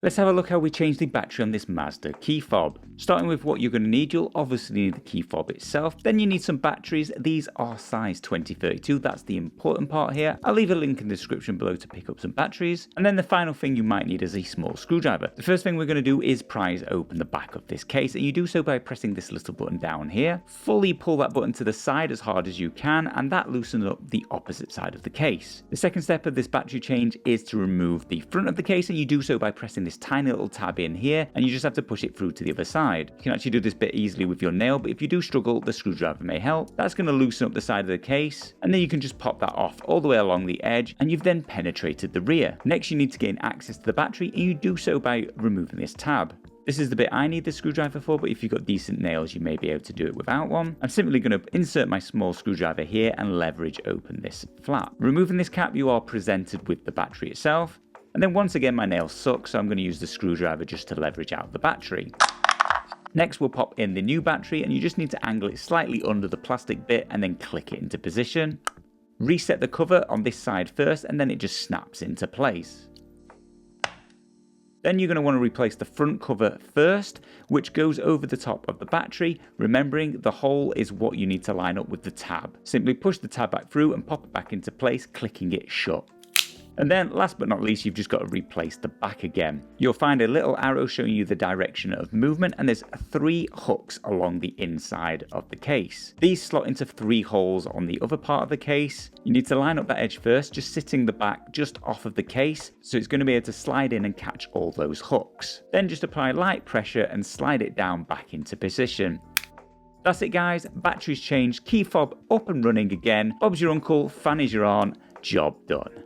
Let's have a look how we change the battery on this Mazda key fob. Starting with what you're going to need, you'll obviously need the key fob itself. Then you need some batteries. These are size 2032. That's the important part here. I'll leave a link in the description below to pick up some batteries. And then the final thing you might need is a small screwdriver. The first thing we're going to do is prise open the back of this case, and you do so by pressing this little button down here. Fully pull that button to the side as hard as you can, and that loosens up the opposite side of the case. The second step of this battery change is to remove the front of the case, and you do so by pressing this tiny little tab in here, and you just have to push it through to the other side. You can actually do this bit easily with your nail, but if you do struggle, the screwdriver may help. That's going to loosen up the side of the case, and then you can just pop that off all the way along the edge, and you've then penetrated the rear. Next, you need to gain access to the battery, and you do so by removing this tab. This is the bit I need the screwdriver for, but if you've got decent nails, you may be able to do it without one. I'm simply going to insert my small screwdriver here and leverage open this flap. Removing this cap, you are presented with the battery itself. And then once again, my nails suck, so I'm going to use the screwdriver just to leverage out the battery. Next, we'll pop in the new battery, and you just need to angle it slightly under the plastic bit and then click it into position. Reset the cover on this side first, and then it just snaps into place. Then you're going to want to replace the front cover first, which goes over the top of the battery, remembering the hole is what you need to line up with the tab. Simply push the tab back through and pop it back into place, clicking it shut. And then last but not least, you've just got to replace the back again. You'll find a little arrow showing you the direction of movement, and there's 3 hooks along the inside of the case. These slot into 3 holes on the other part of the case. You need to line up that edge first, just sitting the back just off of the case, so it's going to be able to slide in and catch all those hooks. Then just apply light pressure and slide it down back into position. That's it guys, batteries changed, key fob up and running again. Bob's your uncle, fan is your aunt, job done.